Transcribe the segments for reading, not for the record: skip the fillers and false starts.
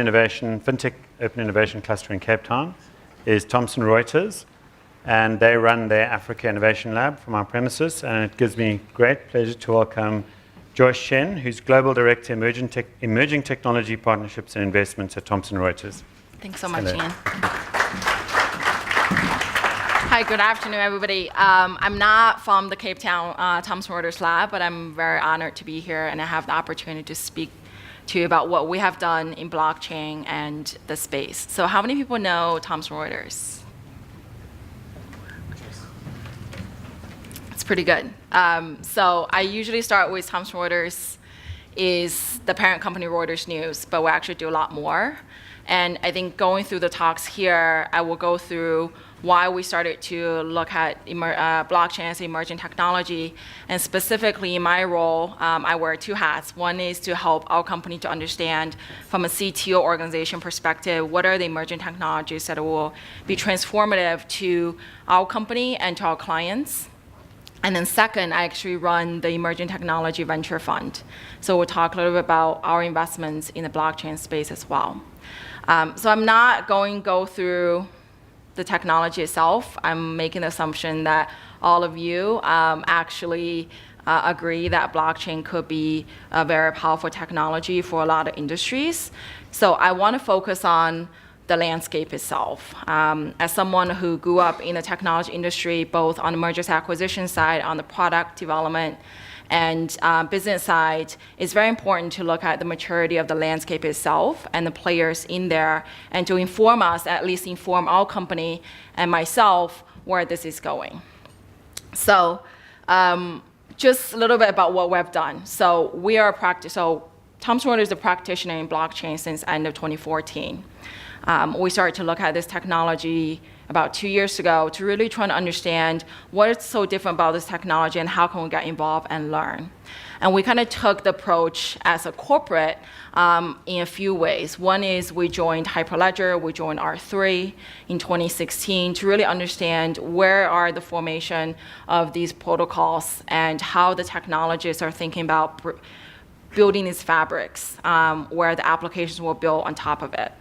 fintech open innovation cluster in Cape Town is Thomson Reuters, and they run their Africa Innovation Lab from our premises, and it gives me great pleasure to welcome Joyce Shen, who's Global Director, Emerging Technology Partnerships and Investments at Thomson Reuters. Thanks so much, Ian. Hi, good afternoon, everybody. I'm not from the Cape Town Thomson Reuters Lab, but I'm very honored to be here and I have the opportunity to speak to you about what we have done in blockchain and the space. So how many people know Thomson Reuters? It's pretty good. So I usually start with Thomson Reuters is the parent company Reuters News, but we actually do a lot more. And I think going through the talks here, I will go through why we started to look at blockchain as emerging technology. And specifically in my role, I wear two hats. One is to help our company to understand from a CTO organization perspective, what are the emerging technologies that will be transformative to our company and to our clients. And then second, I actually run the Emerging Technology Venture Fund. So we'll talk a little bit about our investments in the blockchain space as well. So I'm not going to go through the technology itself. I'm making the assumption that all of you actually agree that blockchain could be a very powerful technology for a lot of industries. So I want to focus on the landscape itself. As someone who grew up in the technology industry, both on the mergers acquisition side, on the product development, and business side, it's very important to look at the maturity of the landscape itself and the players in there, and to inform us, at least inform our company and myself, where this is going. So just a little bit about what we've done. So we are Thomson Reuters is a practitioner in blockchain since end of 2014. We started to look at this technology about 2 years ago to really try to understand what is so different about this technology and how can we get involved and learn. And we kind of took the approach as a corporate in a few ways. One is we joined Hyperledger, we joined R3 in 2016 to really understand where are the formation of these protocols and how the technologists are thinking about building these fabrics where the applications will build on top of it.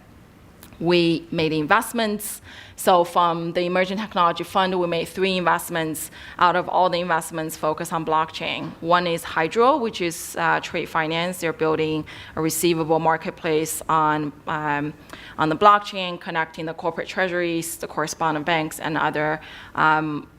We made investments. So from the Emerging Technology Fund, we made 3 investments. Out of all the investments focused on blockchain. One is Hydro, which is trade finance. They're building a receivable marketplace on the blockchain, connecting the corporate treasuries, the correspondent banks, and other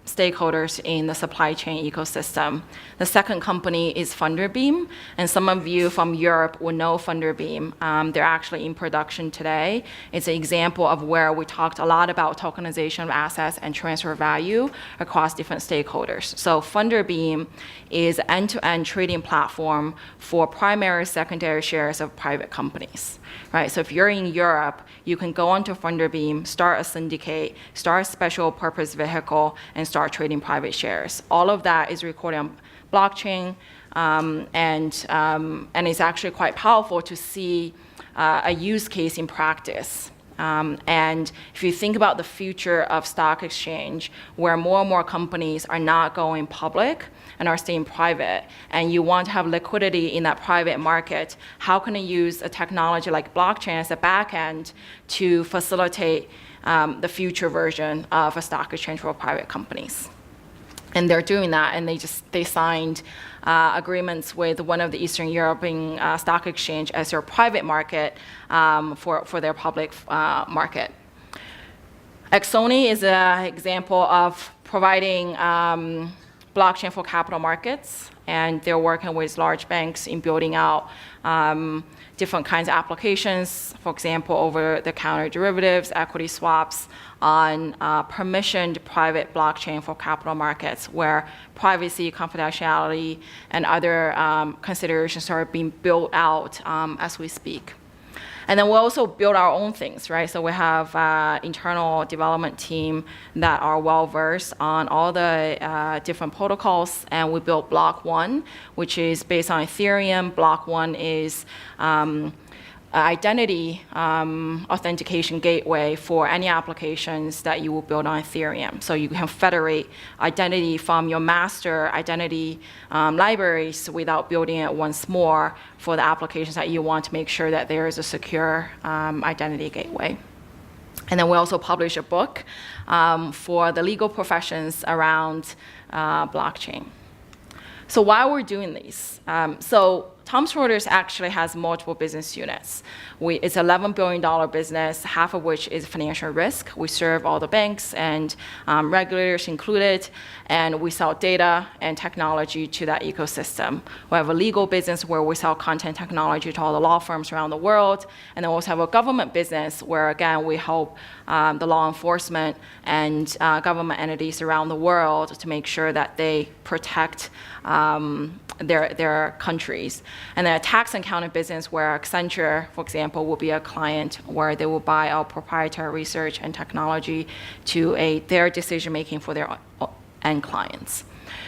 stakeholders in the supply chain ecosystem. The second company is Funderbeam, and some of you from Europe will know Funderbeam. They're actually in production today. It's an example of where we talked a lot about tokenization of assets and transfer value across different stakeholders. So Funderbeam is an end-to-end trading platform for primary, secondary shares of private companies. Right? So if you're in Europe, you can go onto Funderbeam, start a syndicate, start a special purpose vehicle, and start trading private shares. All of that is recorded on blockchain, and it's actually quite powerful to see a use case in practice. And if you think about the future of stock exchange, where more and more companies are not going public and are staying private, and you want to have liquidity in that private market, how can you use a technology like blockchain as a back end to facilitate the future version of a stock exchange for private companies? And they're doing that, and they signed agreements with one of the Eastern European stock exchange as their private market for their public market. Exoni is an example of providing blockchain for capital markets, and they're working with large banks in building out different kinds of applications, for example, over-the-counter derivatives, equity swaps, on permissioned private blockchain for capital markets, where privacy, confidentiality, and other considerations are being built out as we speak. And then we also build our own things, right? So we have internal development team that are well-versed on all the different protocols, and we built Block 1, which is based on Ethereum. Block 1 is identity authentication gateway for any applications that you will build on Ethereum. So you can federate identity from your master identity libraries without building it once more for the applications that you want to make sure that there is a secure identity gateway. And then we also publish a book for the legal professions around blockchain. So why we're doing these? So Thomson Reuters actually has multiple business units. It's an $11 billion business, half of which is financial risk. We serve all the banks and regulators included, and we sell data and technology to that ecosystem. We have a legal business where we sell content technology to all the law firms around the world, and then we also have a government business where, again, we help the law enforcement and government entities around the world to make sure that they protect their countries. And then a tax and accounting business where Accenture, for example, will be a client where they will buy our proprietary research and technology to aid their decision making for their end clients.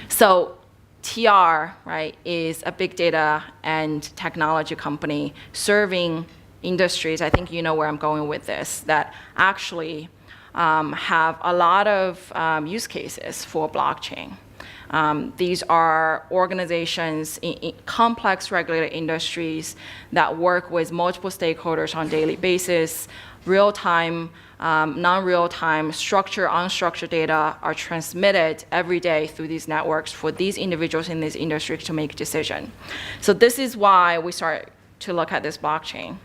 So TR, right, is a big data and technology company serving industries, I think you know where I'm going with this, that actually have a lot of use cases for blockchain. These are organizations in complex regulated industries that work with multiple stakeholders on a daily basis. Real-time, non-real-time, structured, unstructured data are transmitted every day through these networks for these individuals in this industry to make a decision. So this is why we start to look at this blockchain.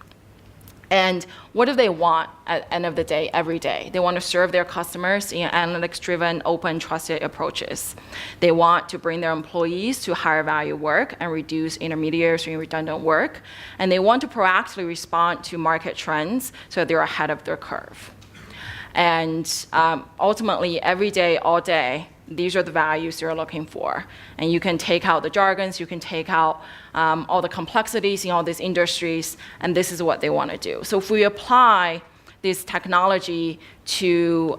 And what do they want at the end of the day, every day? They want to serve their customers in analytics-driven, open, trusted approaches. They want to bring their employees to higher value work and reduce intermediaries and redundant work. And they want to proactively respond to market trends so that they're ahead of their curve. And ultimately, every day, all day, these are the values you're looking for. And you can take out the jargons, you can take out all the complexities in all these industries, and this is what they want to do. So if we apply this technology to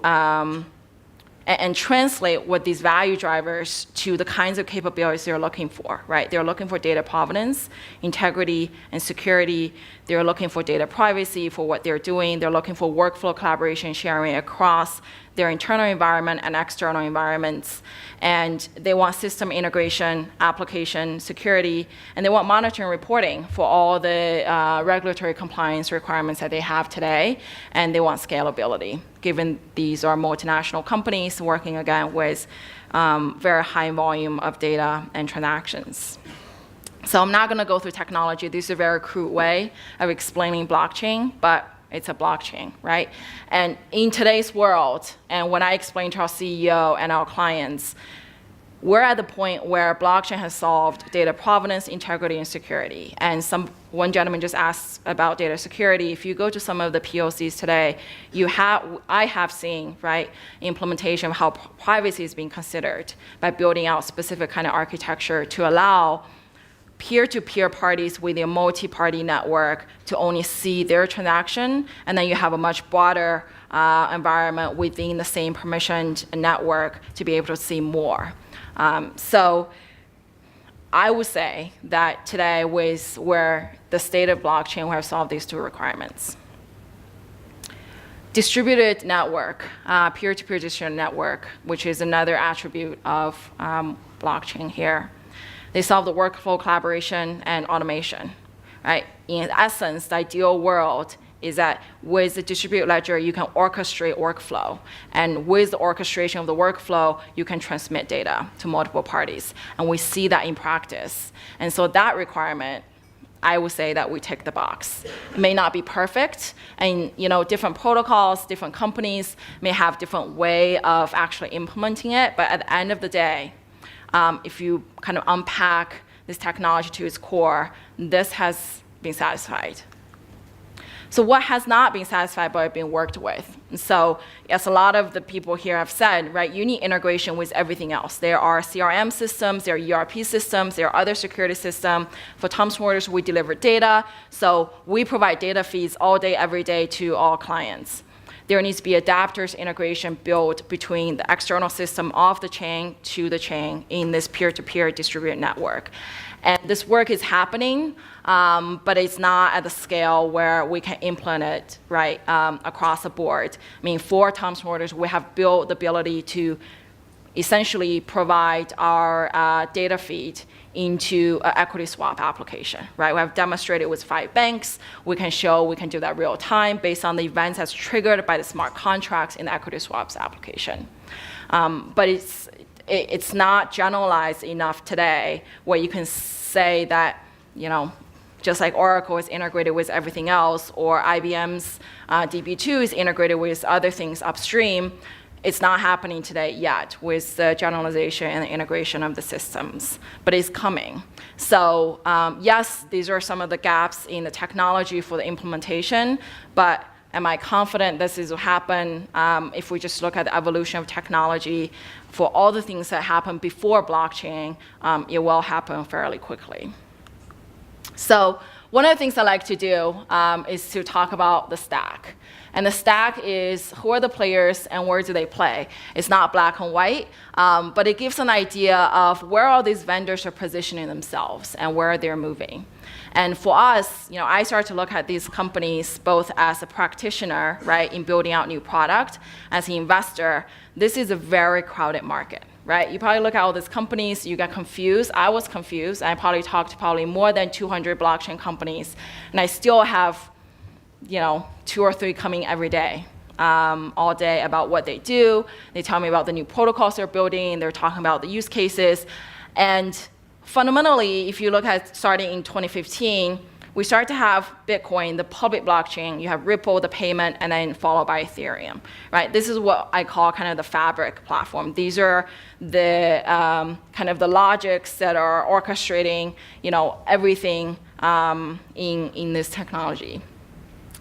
and translate what these value drivers to the kinds of capabilities they're looking for, right? They're looking for data provenance, integrity, and security. They're looking for data privacy for what they're doing. They're looking for workflow collaboration sharing across their internal environment and external environments. And they want system integration, application security, and they want monitoring reporting for all the regulatory compliance requirements that they have today. And they want scalability, given these are multinational companies working, again, with very high volume of data and transactions. So I'm not going to go through technology. This is a very crude way of explaining blockchain, but it's a blockchain, right? And in today's world, and when I explain to our CEO and our clients, we're at the point where blockchain has solved data provenance, integrity, and security. And one gentleman just asked about data security. If you go to some of the POCs today, I have seen, right, implementation of how privacy is being considered by building out specific kind of architecture to allow peer-to-peer parties with a multi-party network to only see their transaction, and then you have a much broader environment within the same permissioned network to be able to see more. So I would say that today was where the state of blockchain, we have solved these two requirements. Distributed network, peer-to-peer distributed network, which is another attribute of blockchain here. They solve the workflow collaboration and automation, right? In essence, the ideal world is that with the distributed ledger, you can orchestrate workflow. And with the orchestration of the workflow, you can transmit data to multiple parties. And we see that in practice. And so that requirement, I would say that we tick the box. It may not be perfect, and different protocols, different companies may have different way of actually implementing it, but at the end of the day, if you kind of unpack this technology to its core, this has been satisfied. So what has not been satisfied but been worked with? And so as a lot of the people here have said, right, you need integration with everything else. There are CRM systems, there are ERP systems, there are other security systems. For Thomson Reuters, we deliver data. So we provide data feeds all day, every day to all clients. there needs to be adapters integration built between the external system of the chain to the chain in this peer-to-peer distributed network. And this work is happening, but it's not at the scale where we can implement it, right, across the board. I mean, for Thomson Reuters, we have built the ability to essentially provide our data feed into an equity swap application, right? We have demonstrated with 5 banks. We can show we can do that real time based on the events that's triggered by the smart contracts in the equity swaps application. But it's not generalized enough today where you can say that, you know, just like Oracle is integrated with everything else, or IBM's DB2 is integrated with other things upstream. It's not happening today yet with the generalization and the integration of the systems, but it's coming. So yes, these are some of the gaps in the technology for the implementation, but am I confident this will happen? If we just look at the evolution of technology for all the things that happened before blockchain, it will happen fairly quickly. So one of the things I like to do is to talk about the stack. And the stack is who are the players and where do they play. It's not black and white, but it gives an idea of where all these vendors are positioning themselves and where they're moving. And for us, you know, I start to look at these companies both as a practitioner, right, in building out new product, as an investor. This is a very crowded market, right? You probably look at all these companies, you get confused. I was confused. I probably talked to more than 200 blockchain companies, and I still have, you know, 2 or 3 coming every day, all day about what they do. They tell me about the new protocols they're building. They're talking about the use cases. And fundamentally, if you look at starting in 2015, we start to have Bitcoin, the public blockchain. You have Ripple, the payment, and then followed by Ethereum, right? This is what I call kind of the fabric platform. These are the kind of the logics that are orchestrating, you know, everything in this technology.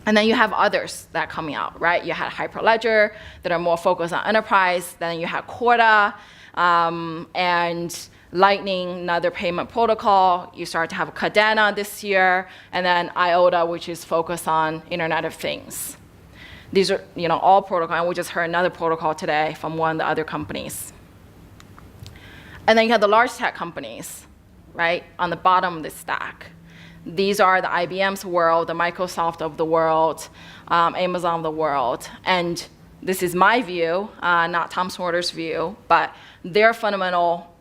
And then you have others that are coming out, right? You had Hyperledger that are more focused on enterprise. Then you have Corda and Lightning, another payment protocol. You start to have Cardano this year, and then IOTA, which is focused on Internet of Things. These are, you know, all protocols. And we just heard another protocol today from one of the other companies. And then you have the large tech companies, right, on the bottom of the stack. These are the IBM's world, the Microsoft of the world, Amazon of the world. And this is my view, not Thomson Reuters' view, but their fundamental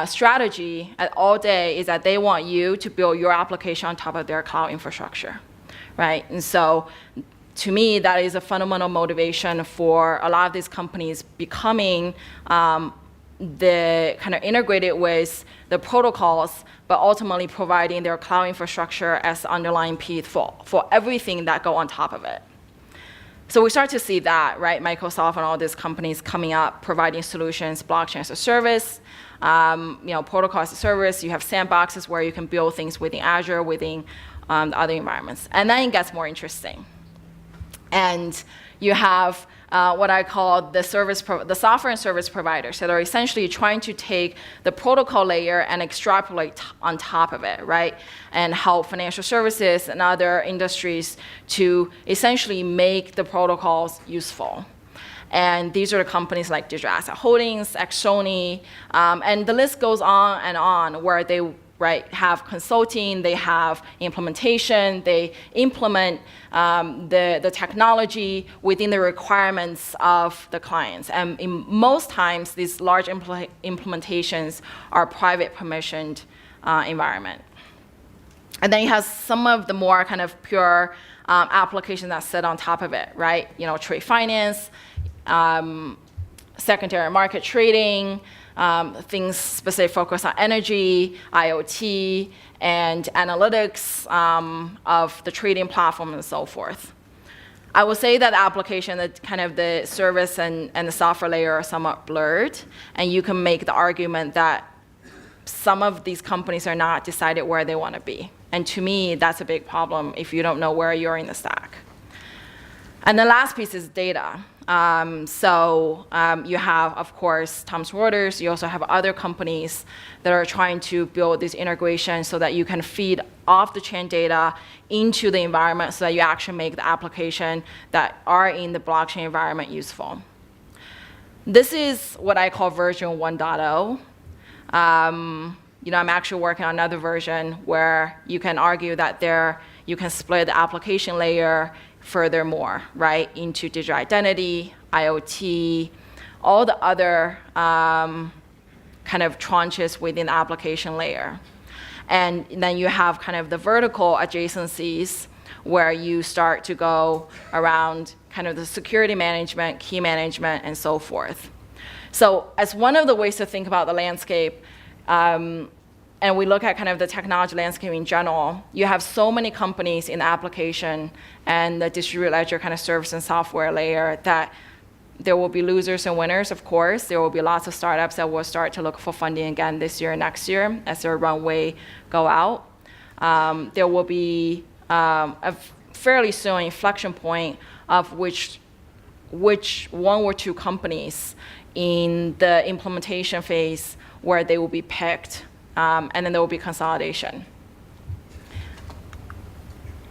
strategy all day is that they want you to build your application on top of their cloud infrastructure, right? And so to me, that is a fundamental motivation for a lot of these companies becoming the kind of integrated with the protocols, but ultimately providing their cloud infrastructure as the underlying piece for everything that go on top of it. So we start to see that, right? Microsoft and all these companies coming up, providing solutions, blockchain as a service, you know, protocol as a service. You have sandboxes where you can build things within Azure, within the other environments. And then it gets more interesting. And you have what I call the software and service providers that are essentially trying to take the protocol layer and extrapolate on top of it, right? And help financial services and other industries to essentially make the protocols useful. And these are the companies like Digital Asset Holdings, Sony, and the list goes on where they have consulting, they have implementation, they implement the technology within the requirements of the clients. And in most times, these large implementations are private permissioned environment. And then you have some of the more kind of pure applications that sit on top of it, right? You know, trade finance, secondary market trading, things specifically focused on energy, IoT, and analytics of the trading platform and so forth. I will say that the application, that kind of the service and the software layer are somewhat blurred, and you can make the argument that some of these companies are not decided where they want to be. And to me, that's a big problem if you don't know where you're in the stack. And the last piece is data. You have, of course, Thomson Reuters. You also have other companies that are trying to build this integration so that you can feed off-the-chain data into the environment so that you actually make the application that are in the blockchain environment useful. This is what I call version 1.0. I'm actually working on another version where you can argue that you can split the application layer furthermore, right, into digital identity, IoT, all the other kind of tranches within the application layer. And then you have kind of the vertical adjacencies where you start to go around kind of the security management, key management, and so forth. So as one of the ways to think about the landscape, and we look at kind of the technology landscape in general, you have so many companies in the application and the distributed ledger kind of service and software layer that there will be losers and winners, of course. There will be lots of startups that will start to look for funding again this year and next year as their runway go out. There will be a fairly soon inflection point of which one or two companies in the implementation phase where they will be picked, and then there will be consolidation.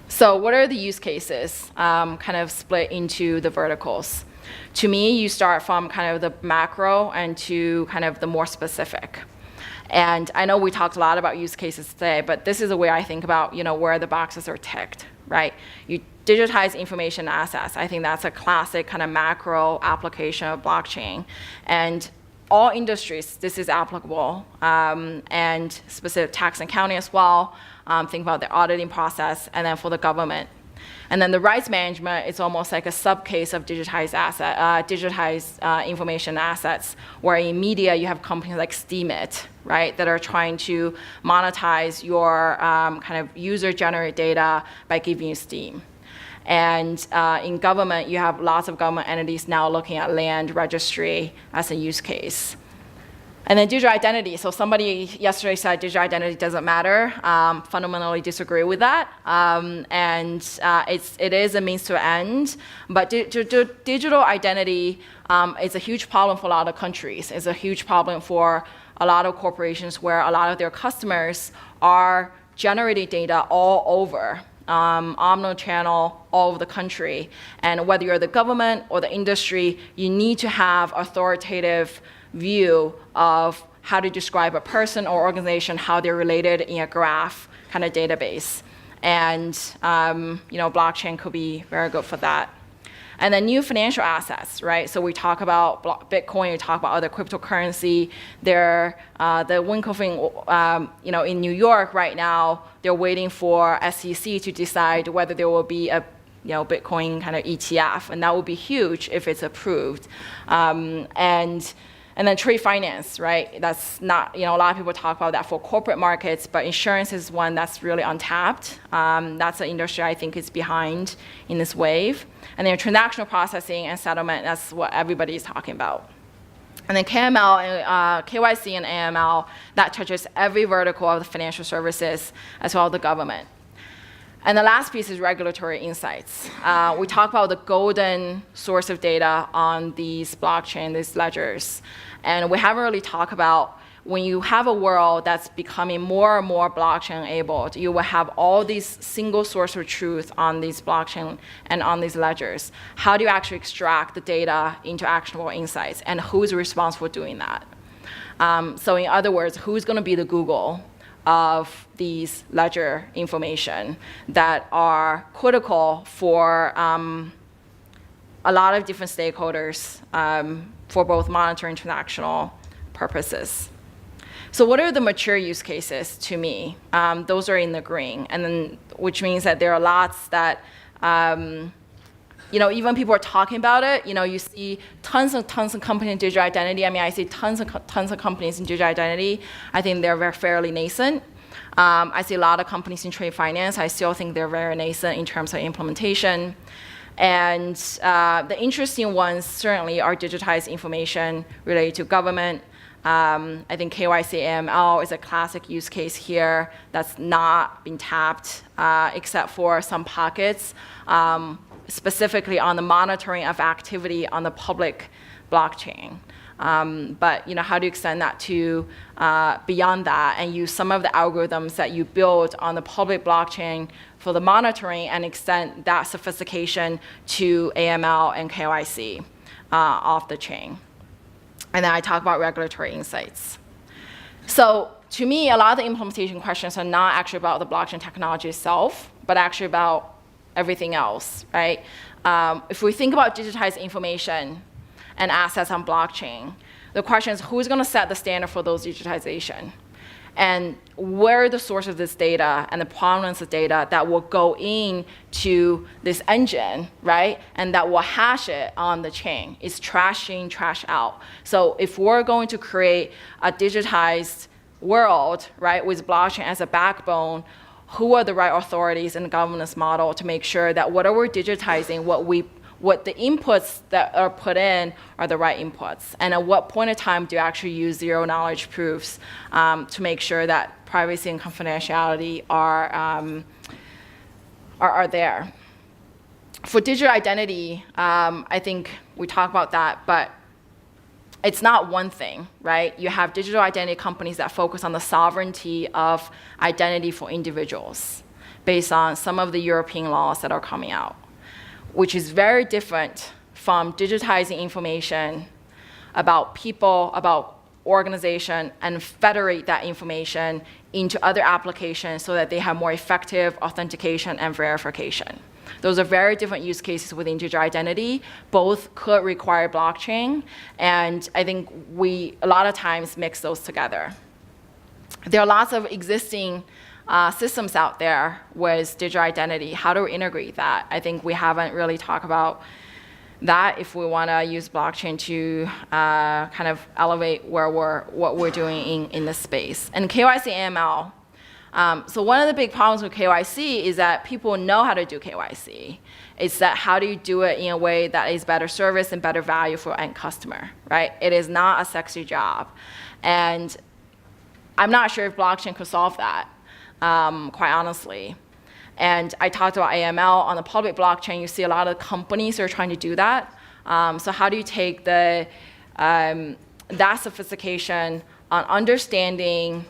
So what are the use cases kind of split into the verticals? To me, you start from kind of the macro and to kind of the more specific. And I know we talked a lot about use cases today, but this is the way I think about where the boxes are ticked, right? You digitize information assets. I think that's a classic kind of macro application of blockchain. And all industries, this is applicable, and specific tax and accounting as well. Think about the auditing process, and then for the government. And then the rights management is almost like a sub-case of digitized information assets, where in media you have companies like Steemit, right, that are trying to monetize your kind of user-generated data by giving you Steam. And in government, you have lots of government entities now looking at land registry as a use case. And then digital identity. So somebody yesterday said digital identity doesn't matter. Fundamentally disagree with that. It is a means to end. But digital identity is a huge problem for a lot of countries. It's a huge problem for a lot of corporations where a lot of their customers are generating data all over. Omni-channel all over the country. And whether you're the government or the industry, you need to have authoritative view of how to describe a person or organization, how they're related in a graph kind of database. And blockchain could be very good for that. And then new financial assets, right? So we talk about Bitcoin, we talk about other cryptocurrency. The Winkle thing, in New York right now, they're waiting for SEC to decide whether there will be a Bitcoin kind of ETF, and that would be huge if it's approved. And then trade finance, right? That's not, a lot of people talk about that for corporate markets, but insurance is one that's really untapped. That's an industry I think is behind in this wave. And then transactional processing and settlement, that's what everybody is talking about. And then KML, and KYC and AML, that touches every vertical of the financial services as well as the government. And the last piece is regulatory insights. We talk about the golden source of data on these blockchain, these ledgers. And we haven't really talked about when you have a world that's becoming more and more blockchain enabled, you will have all these single source of truth on these blockchain and on these ledgers. How do you actually extract the data into actionable insights, and who's responsible for doing that? So in other words, who's going to be the Google of these ledger information that are critical for a lot of different stakeholders for both monitoring and transactional purposes. So what are the mature use cases to me? Those are in the green, and then which means that there are lots that even people are talking about it. You see tons of companies in digital identity. I mean, I see tons of companies in digital identity. I think they're fairly nascent. I see a lot of companies in trade finance. I still think they're very nascent in terms of implementation. And the interesting ones certainly are digitized information related to government, I think KYC AML is a classic use case here that's not been tapped except for some pockets, specifically on the monitoring of activity on the public blockchain. But how do you extend that to beyond that and use some of the algorithms that you build on the public blockchain for the monitoring and extend that sophistication to AML and KYC off the chain? And then I talk about regulatory insights. So to me, a lot of the implementation questions are not actually about the blockchain technology itself, but actually about everything else, right? If we think about digitized information and assets on blockchain, the question is who's going to set the standard for those digitization? And where are the source of this data and the provenance of data that will go into this engine, right? And that will hash it on the chain. It's trash in, trash out. So if we're going to create a digitized world, right, with blockchain as a backbone, who are the right authorities in the governance model to make sure that whatever we're digitizing, what the inputs that are put in are the right inputs, and at what point in time do you actually use zero knowledge proofs to make sure that privacy and confidentiality are there. For digital identity, I think we talk about that, but it's not one thing, right? You have digital identity companies that focus on the sovereignty of identity for individuals based on some of the European laws that are coming out, which is very different from digitizing information about people, about organization, and federate that information into other applications so that they have more effective authentication and verification. Those are very different use cases within digital identity. Both could require blockchain, and I think we, a lot of times, mix those together. There are lots of existing systems out there with digital identity. How do we integrate that? I think we haven't really talked about that if we want to use blockchain to kind of elevate what we're doing in this space. And KYC AML. So one of the big problems with KYC is that people know how to do KYC. It's that how do you do it in a way that is better service and better value for end customer, right? It is not a sexy job. And I'm not sure if blockchain could solve that. Quite honestly. And I talked about AML on the public blockchain. You see a lot of companies are trying to do that. So how do you take that sophistication on understanding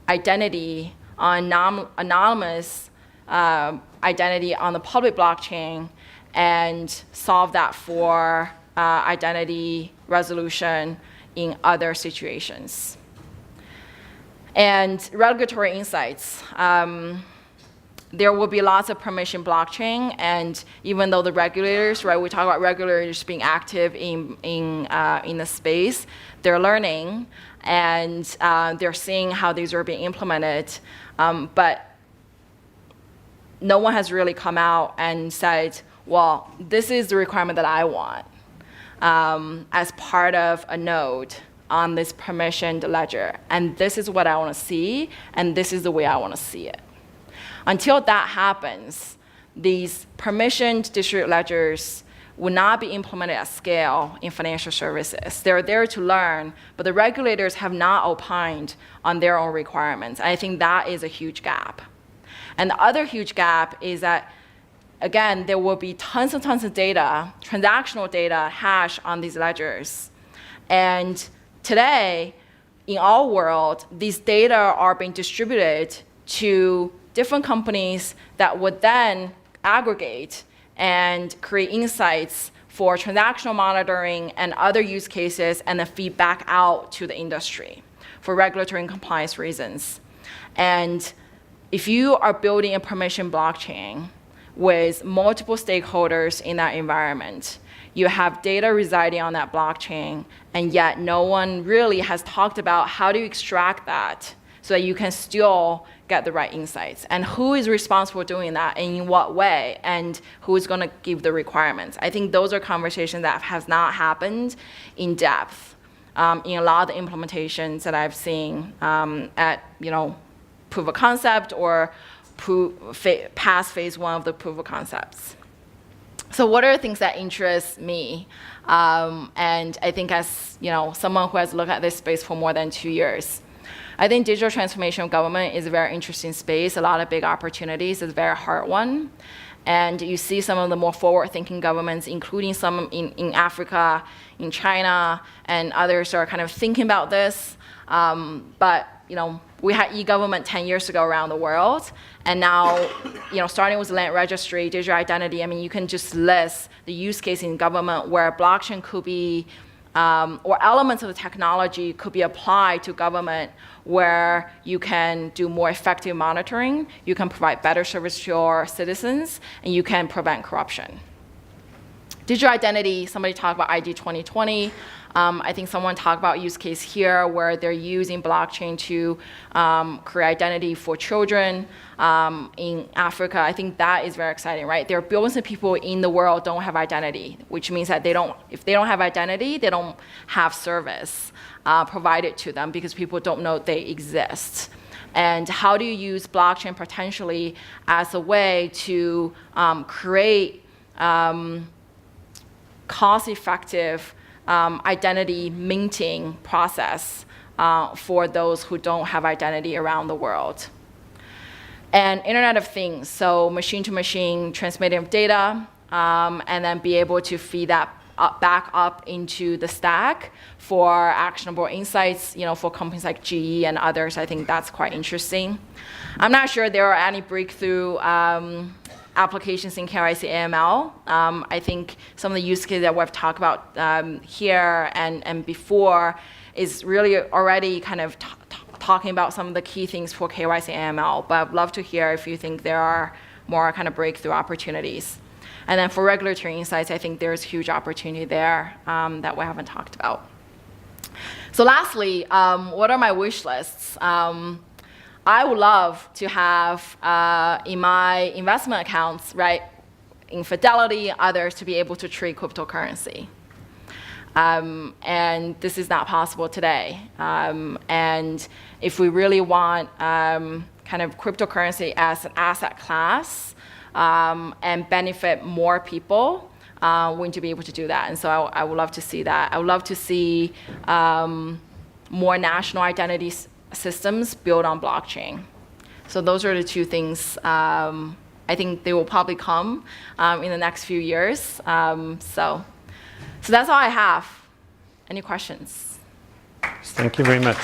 identity, on anonymous identity on the public blockchain, and solve that for identity resolution in other situations? And regulatory insights. There will be lots of permission blockchain, and even though the regulators, right, we talk about regulators being active in the space, they're learning, and they're seeing how these are being implemented, but no one has really come out and said, well, this is the requirement that I want as part of a node on this permissioned ledger, and this is what I want to see, and this is the way I want to see it. Until that happens, these permissioned distributed ledgers will not be implemented at scale in financial services. They're there to learn, but the regulators have not opined on their own requirements. I think that is a huge gap. And the other huge gap is that, again, there will be tons and tons of data, transactional data hashed on these ledgers. And today, in our world, these data are being distributed to different companies that would then aggregate and create insights for transactional monitoring and other use cases, and then feed back out to the industry for regulatory and compliance reasons. And if you are building a permission blockchain with multiple stakeholders in that environment, you have data residing on that blockchain, and yet no one really has talked about how do you extract that so that you can still get the right insights, and who is responsible for doing that, and in what way, and who is going to give the requirements. I think those are conversations that has not happened in depth in a lot of the implementations that I've seen at proof of concept or past phase one of the proof of concepts. So what are the things that interest me? And I think as someone who has looked at this space for more than 2 years, I think digital transformation of government is a very interesting space, a lot of big opportunities, it's a very hard one. And you see some of the more forward-thinking governments, including some in Africa, in China, and others are kind of thinking about this. But we had e-government 10 years ago around the world, and now, starting with land registry, digital identity, I mean, you can just list the use case in government where blockchain could be, or elements of the technology could be applied to government where you can do more effective monitoring, you can provide better service to your citizens, and you can prevent corruption. Digital identity, somebody talked about ID 2020. I think someone talked about use case here where they're using blockchain to create identity for children in Africa. I think that is very exciting, right? There are billions of people in the world don't have identity, which means that if they don't have identity, they don't have service provided to them because people don't know they exist. And how do you use blockchain potentially as a way to create cost-effective identity minting process for those who don't have identity around the world. And Internet of Things, so machine-to-machine transmitting of data, and then be able to feed that back up into the stack for actionable insights, for companies like GE and others. I think that's quite interesting. I'm not sure there are any breakthrough applications in KYC AML. I think some of the use cases that we've talked about here and before is really already kind of talking about some of the key things for KYC AML, but I'd love to hear if you think there are more kind of breakthrough opportunities. And then for regulatory insights, I think there's huge opportunity there that we haven't talked about. So lastly, what are my wish lists? I would love to have in my investment accounts, right, in Fidelity, others, to be able to trade cryptocurrency. And this is not possible today. And if we really want kind of cryptocurrency as an asset class and benefit more people, we need to be able to do that. And so I would love to see that. I would love to see more national identity systems built on blockchain. So those are the two things. I think they will probably come in the next few years. So that's all I have. Any questions? Thank you very much.